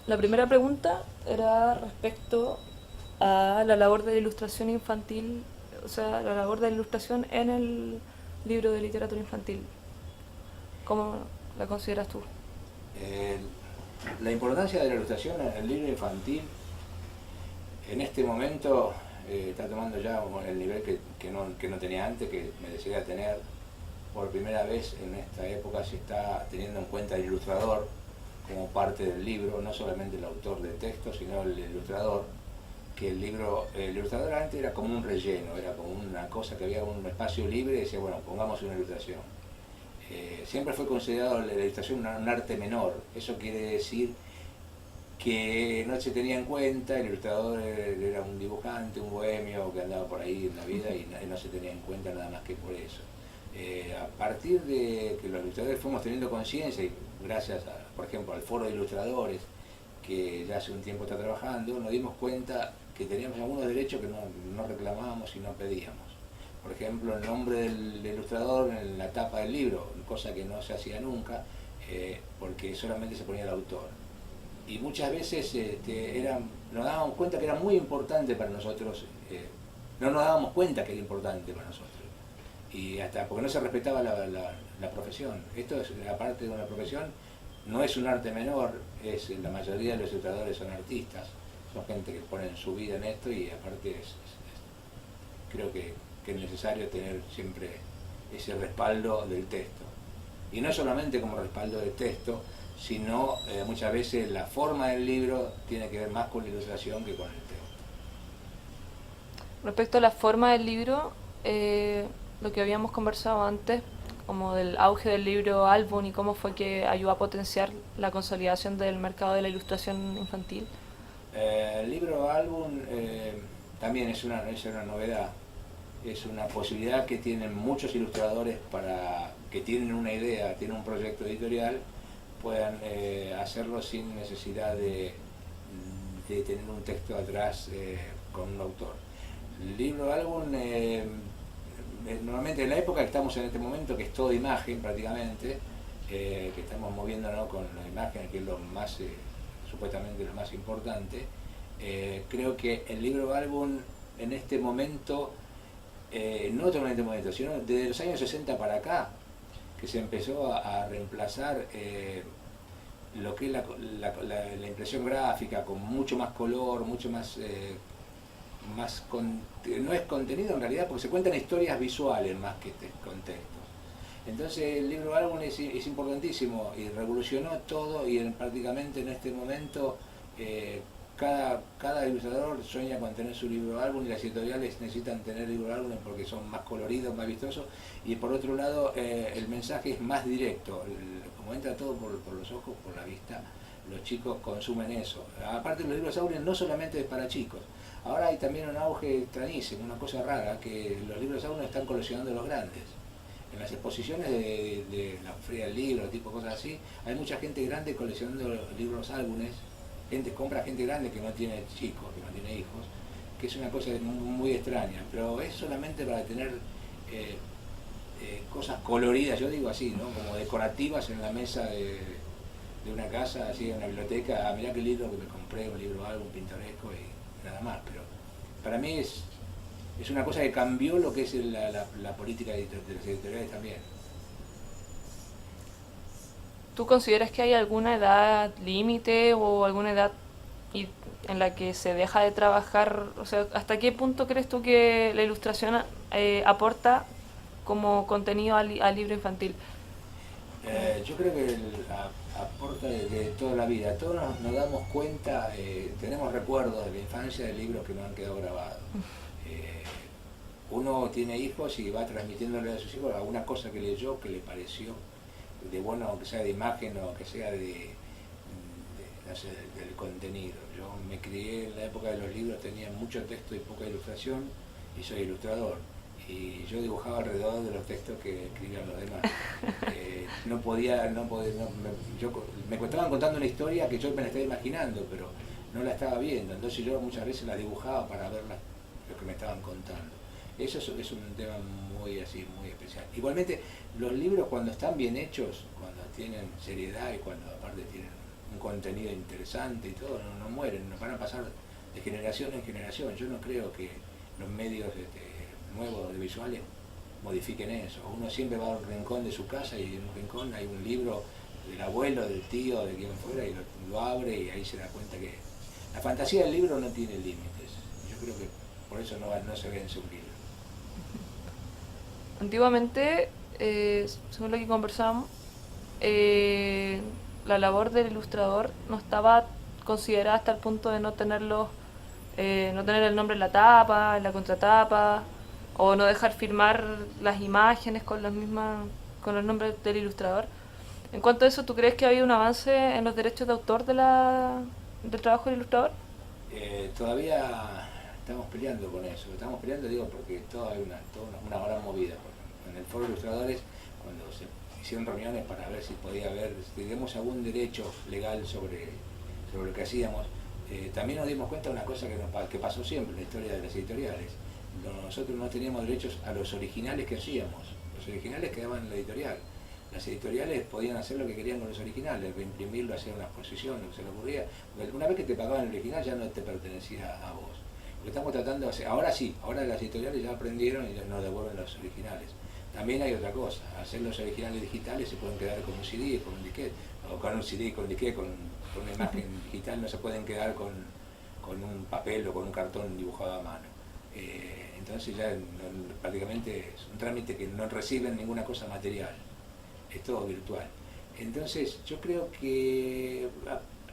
La primera pregunta era respecto a la labor de la ilustración infantil, o sea, la labor de la ilustración en el libro de literatura infantil. ¿Cómo la consideras tú? La importancia de la ilustración en el libro infantil en este momento está tomando ya el nivel que no tenía antes, que merecería tener. Por primera vez en esta época se está teniendo en cuenta el ilustrador como parte del libro, no solamente el autor de texto, sino el ilustrador, que el ilustrador antes era como un relleno, era como una cosa que había un espacio libre y decía, bueno, pongamos una ilustración. Siempre fue considerado la ilustración un arte menor, eso quiere decir que no se tenía en cuenta, el ilustrador era un dibujante, un bohemio que andaba por ahí en la vida y no se tenía en cuenta nada más que por eso. A partir de que los ilustradores fuimos teniendo conciencia, y gracias, por ejemplo, al Foro de Ilustradores, que ya hace un tiempo está trabajando, nos dimos cuenta que teníamos algunos derechos que no reclamábamos y no pedíamos. Por ejemplo, el nombre del ilustrador en la tapa del libro, cosa que no se hacía nunca, porque solamente se ponía el autor. Y muchas veces nos dábamos cuenta que era muy importante para nosotros, no nos dábamos cuenta que era importante para nosotros. Y hasta porque no se respetaba la profesión. Esto es aparte de una profesión, no es un arte menor, la mayoría de los ilustradores son artistas, son gente que ponen su vida en esto y aparte creo que es necesario tener siempre ese respaldo del texto. Y no solamente como respaldo del texto, sino muchas veces la forma del libro tiene que ver más con la ilustración que con el texto. Respecto a la forma del libro, lo que habíamos conversado antes, como del auge del libro álbum y cómo fue que ayudó a potenciar la consolidación del mercado de la ilustración infantil. El libro álbum también es una novedad, es una posibilidad que tienen muchos ilustradores que tienen una idea, tienen un proyecto editorial, puedan hacerlo sin necesidad de tener un texto atrás con un autor. El libro álbum normalmente en la época que estamos en este momento, que es todo imagen prácticamente, que estamos moviéndonos con la imagen, que es lo más, supuestamente lo más importante, creo que el libro álbum en este momento, no solo en este momento, sino desde los años 60 para acá, que se empezó a reemplazar lo que es la impresión gráfica con mucho más color, mucho más... no es contenido en realidad porque se cuentan historias visuales más que con textos. Entonces el libro álbum es importantísimo y revolucionó todo y prácticamente en este momento cada ilustrador sueña con tener su libro álbum y las editoriales necesitan tener libro álbum porque son más coloridos, más vistosos y por otro lado el mensaje es más directo, como entra todo por los ojos, por la vista, los chicos consumen eso. Aparte los libros álbum no solamente es para chicos. Ahora hay también un auge extrañísimo, una cosa rara, que los libros álbum están coleccionando los grandes. En las exposiciones de la Feria del Libro, tipo cosas así, hay mucha gente grande coleccionando libros álbumes, compra gente grande que no tiene chicos, que no tiene hijos, que es una cosa muy extraña, pero es solamente para tener cosas coloridas, yo digo así, ¿no? Como decorativas en la mesa de una casa, así en una biblioteca. Mirá qué libro que me compré, un libro álbum pintoresco y nada más, pero para mí es una cosa que cambió lo que es la política de las editoriales también. ¿Tú consideras que hay alguna edad límite o alguna edad en la que se deja de trabajar? O sea, ¿hasta qué punto crees tú que la ilustración aporta como contenido al libro infantil? Yo creo que aporta de toda la vida. Todos nos damos cuenta, tenemos recuerdos de la infancia de libros que no han quedado grabados. Uno tiene hijos y va transmitiéndole a sus hijos alguna cosa que leyó, que le pareció de bueno, que sea de imagen o que sea no sé, del contenido. Yo me crié en la época de los libros, tenía mucho texto y poca ilustración, y soy ilustrador. Y yo dibujaba alrededor de los textos que escribían los demás. Me estaban contando una historia que yo me la estaba imaginando, pero no la estaba viendo. Entonces yo muchas veces la dibujaba para ver lo que me estaban contando. Eso es un tema muy así, muy especial. Igualmente, los libros cuando están bien hechos, cuando tienen seriedad y cuando aparte tienen un contenido interesante y todo, no mueren, no van a pasar de generación en generación. Yo no creo que los medios nuevos de visuales modifiquen eso. Uno siempre va a un rincón de su casa y en un rincón hay un libro del abuelo, del tío, de quien fuera, y lo abre y ahí se da cuenta que la fantasía del libro no tiene límites. Yo creo que por eso no se vence un libro. Antiguamente, según lo que conversamos, la labor del ilustrador no estaba considerada hasta el punto de no tenerlo, no tener el nombre en la tapa, en la contratapa, o no dejar firmar las imágenes con con los nombres del ilustrador. En cuanto a eso, ¿tú crees que ha habido un avance en los derechos de autor del trabajo del ilustrador? Todavía estamos peleando con eso. Estamos peleando, digo, porque toda una gran movida. En el Foro de Ilustradores, cuando se hicieron reuniones para ver si podía haber, digamos, algún derecho legal sobre lo que hacíamos, también nos dimos cuenta de una cosa que pasó siempre en la historia de las editoriales. Nosotros no teníamos derechos a los originales que hacíamos. Los originales quedaban en la editorial. Las editoriales podían hacer lo que querían con los originales, reimprimirlo, hacer una exposición, lo que se les ocurría. Una vez que te pagaban el original ya no te pertenecía a vos. Lo que estamos tratando de hacer, ahora sí, ahora las editoriales ya aprendieron y nos devuelven los originales. También hay otra cosa, hacer los originales digitales se pueden quedar con un CD, con un disquete, o con un CD, con un disquete, con una imagen digital, no se pueden quedar con un papel o con un cartón dibujado a mano. Entonces ya prácticamente es un trámite que no reciben ninguna cosa material, es todo virtual. Entonces yo creo que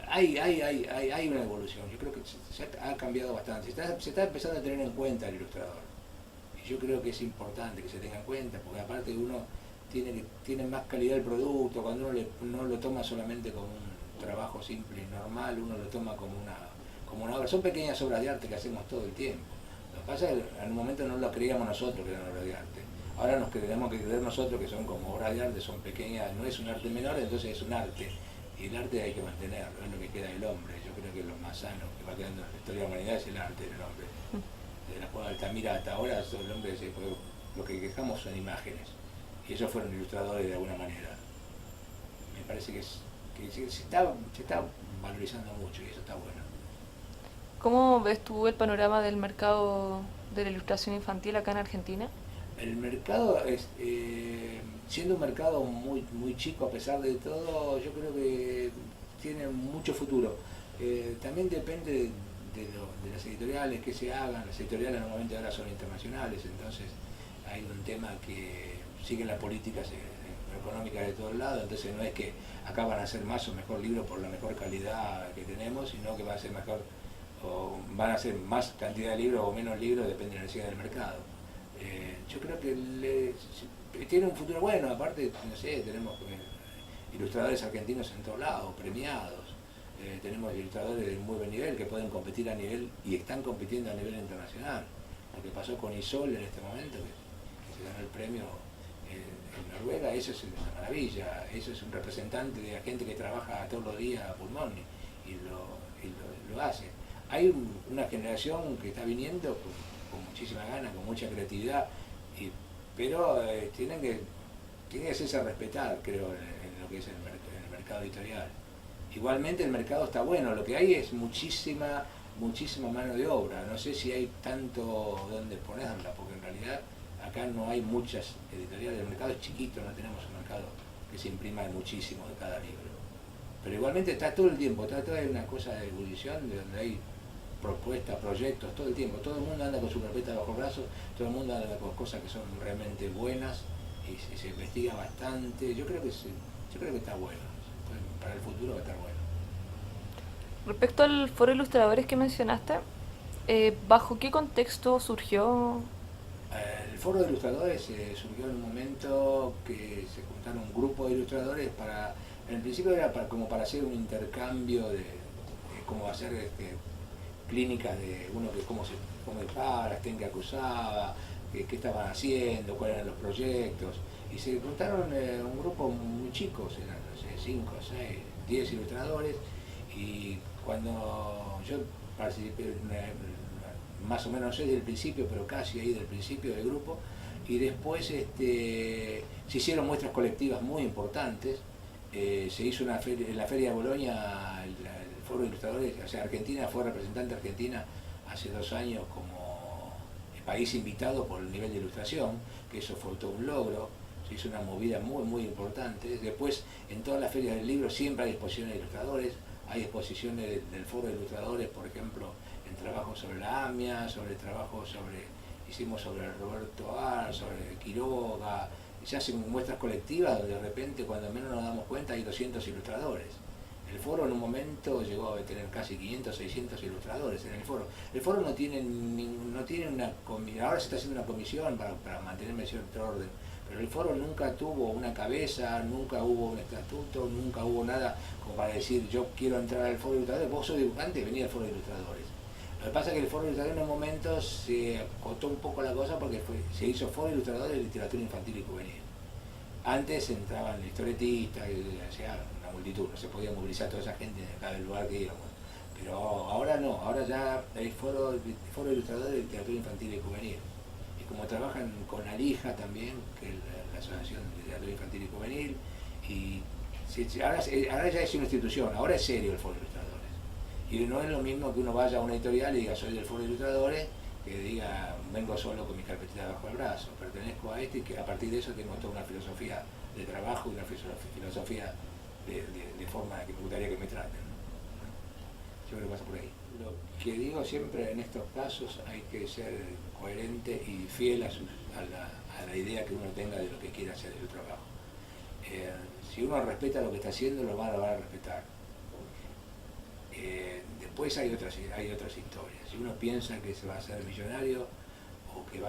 hay una evolución, yo creo que se ha cambiado bastante, se está empezando a tener en cuenta el ilustrador. Y yo creo que es importante que se tenga en cuenta, porque aparte uno tiene más calidad el producto, cuando uno no lo toma solamente como un trabajo simple y normal, uno lo toma como una obra. Son pequeñas obras de arte que hacemos todo el tiempo. Lo que pasa es que en un momento no lo creíamos nosotros que eran obras de arte. Ahora nos tenemos que creer nosotros que son como obras de arte, son pequeñas, no es un arte menor, entonces es un arte. Y el arte hay que mantenerlo, es lo que queda del hombre. Yo creo que lo más sano que va quedando en la historia de la humanidad es el arte del hombre. De la cual Altamira hasta ahora el hombre lo que dejamos son imágenes. Y ellos fueron ilustradores de alguna manera. Me parece que se está valorizando mucho y eso está bueno. ¿Cómo ves tú el panorama del mercado de la ilustración infantil acá en Argentina? El mercado, siendo un mercado muy chico a pesar de todo, yo creo que tiene mucho futuro. También depende de las editoriales que se hagan. Las editoriales normalmente ahora son internacionales, entonces hay un tema que siguen las políticas económicas de todos lados, entonces no es que acá van a hacer más o mejor libro por la mejor calidad que tenemos, sino que va a ser mejor, o van a hacer más cantidad de libros o menos libros, depende de la necesidad del mercado. Yo creo que tiene un futuro bueno, aparte, no sé, tenemos ilustradores argentinos en todos lados, premiados, tenemos ilustradores de muy buen nivel que pueden competir a nivel, y están compitiendo a nivel internacional. Lo que pasó con Isol en este momento, que se ganó el premio en Noruega, eso es una maravilla, eso es un representante de la gente que trabaja todos los días a pulmón y lo hace. Hay una generación que está viniendo con muchísima ganas, con mucha creatividad, pero tienen que hacerse respetar, creo, en lo que es el mercado editorial. Igualmente el mercado está bueno, lo que hay es muchísima mano de obra, no sé si hay tanto donde ponerla, porque en realidad acá no hay muchas editoriales, el mercado es chiquito, no tenemos un mercado que se imprima muchísimo de cada libro. Pero igualmente está todo el tiempo, está toda una cosa de ebullición, de donde hay propuestas, proyectos, todo el tiempo, todo el mundo anda con su carpeta bajo el brazo, todo el mundo anda con cosas que son realmente buenas y se investiga bastante. Yo creo que está bueno, para el futuro va a estar bueno. Respecto al foro de ilustradores que mencionaste, ¿bajo qué contexto surgió? El foro de ilustradores surgió en un momento que se juntaron un grupo de ilustradores para En principio era como para hacer un intercambio de cómo hacer clínicas de uno que cómo estaba, las técnicas que usaba, qué estaban haciendo, cuáles eran los proyectos. Y se juntaron un grupo muy chico, eran no sé, 5, 6, 10 ilustradores, y cuando yo participé, más o menos no sé del principio, pero casi ahí del principio del grupo, y después se hicieron muestras colectivas muy importantes. Se hizo en la Feria de Bolonia, el Foro de Ilustradores, o sea, Argentina fue representante argentina hace 2 años como país invitado por el nivel de ilustración, que eso fue todo un logro. Se hizo una movida muy muy importante. Después, en todas las ferias del libro siempre hay exposiciones de ilustradores, hay exposiciones del Foro de Ilustradores, por ejemplo, en trabajos sobre la AMIA, sobre trabajos hicimos sobre Roberto Ar, sobre Quiroga. Se hacen muestras colectivas donde de repente, cuando menos nos damos cuenta, hay 200 ilustradores. El foro en un momento llegó a tener casi 500, 600 ilustradores en el foro. El foro no tiene una comisión, ahora se está haciendo una comisión para mantener cierto orden, pero el foro nunca tuvo una cabeza, nunca hubo un estatuto, nunca hubo nada como para decir yo quiero entrar al foro de ilustradores, vos sos dibujante, venía al foro de ilustradores. Lo que pasa es que el foro de ilustradores en un momento se acotó un poco la cosa porque se hizo foro de ilustradores de literatura infantil y juvenil. Antes entraban historietistas, o sea, una multitud, no se podía movilizar toda esa gente en cada lugar que íbamos. Pero ahora no, ahora ya hay foro de ilustradores de literatura infantil y juvenil. Y como trabajan con Alija también, que es la Asociación de Literatura Infantil y Juvenil, y ahora ya es una institución, ahora es serio el foro de ilustradores. Y no es lo mismo que uno vaya a una editorial y diga soy del foro de ilustradores, que diga vengo solo con mi carpetita bajo el brazo, pertenezco a este y que a partir de eso tengo toda una filosofía de trabajo y una filosofía de forma que me gustaría que me traten. Yo creo que pasa por ahí. Lo que digo siempre en estos casos hay que ser coherente y fiel a la idea que uno tenga de lo que quiere hacer del trabajo. Si uno respeta lo que está haciendo, lo va a respetar. Después hay otras historias. Si uno piensa que se va a hacer millonario o que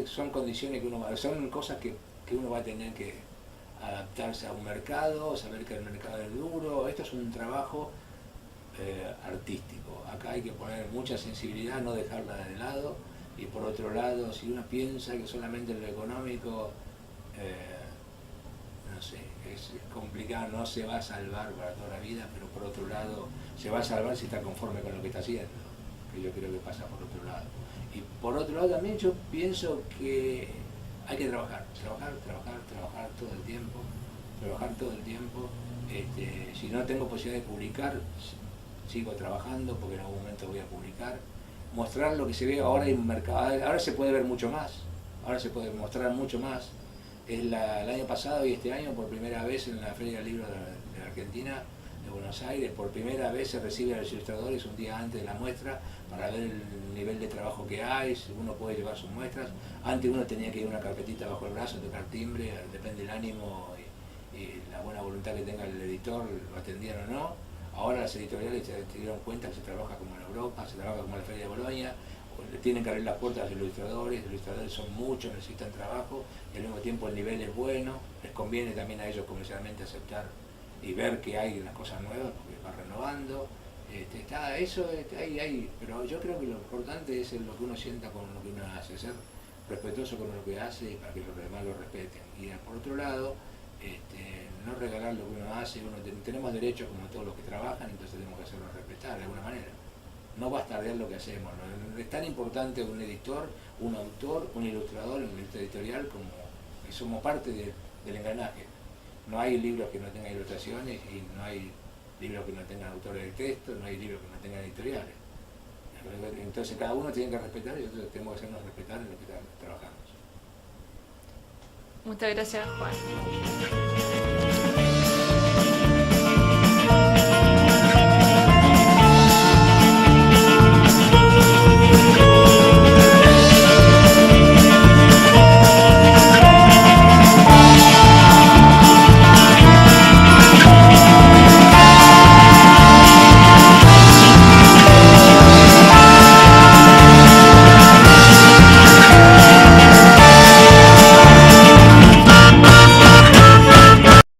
son condiciones que son cosas que uno va a tener que adaptarse a un mercado, saber que el mercado es duro. Esto es un trabajo artístico. Acá hay que poner mucha sensibilidad, no dejarla de lado. Y por otro lado, si uno piensa que solamente lo económico, no sé, es complicado, no se va a salvar para toda la vida, pero por otro lado se va a salvar si está conforme con lo que está haciendo, que yo creo que pasa por otro lado. Y por otro lado también yo pienso que hay que trabajar todo el tiempo, si no tengo posibilidad de publicar, sigo trabajando porque en algún momento voy a publicar, mostrar lo que se ve. Ahora hay un mercado, ahora se puede ver mucho más, ahora se puede mostrar mucho más. El año pasado y este año, por primera vez en la Feria del Libro de la Argentina, de Buenos Aires, por primera vez se recibe a los ilustradores un día antes de la muestra para ver el nivel de trabajo que hay, si uno puede llevar sus muestras. Antes uno tenía que ir una carpetita bajo el brazo, tocar timbre, depende del ánimo y la buena voluntad que tenga el editor, lo atendían o no. Ahora las editoriales se dieron cuenta que se trabaja como en Europa, se trabaja como en la Feria de Bolonia, le tienen que abrir las puertas a los ilustradores son muchos, necesitan trabajo y al mismo tiempo el nivel es bueno, les conviene también a ellos comercialmente aceptar y ver que hay unas cosas nuevas porque va renovando. Pero yo creo que lo importante es lo que uno sienta con lo que uno hace, ser respetuoso con lo que hace y para que los demás lo respeten. Y por otro lado, no regalar lo que uno hace, tenemos derechos como todos los que trabajan, entonces tenemos que hacerlo respetar de alguna manera. No bastardear lo que hacemos, ¿no? Es tan importante un editor, un autor, un ilustrador, un editorial, como que somos parte del engranaje. No hay libros que no tengan ilustraciones y no hay libros que no tengan autores de texto, no hay libros que no tengan editoriales. Entonces cada uno tiene que respetar y nosotros tenemos que hacernos respetar en lo que trabajamos. Muchas gracias, Juan.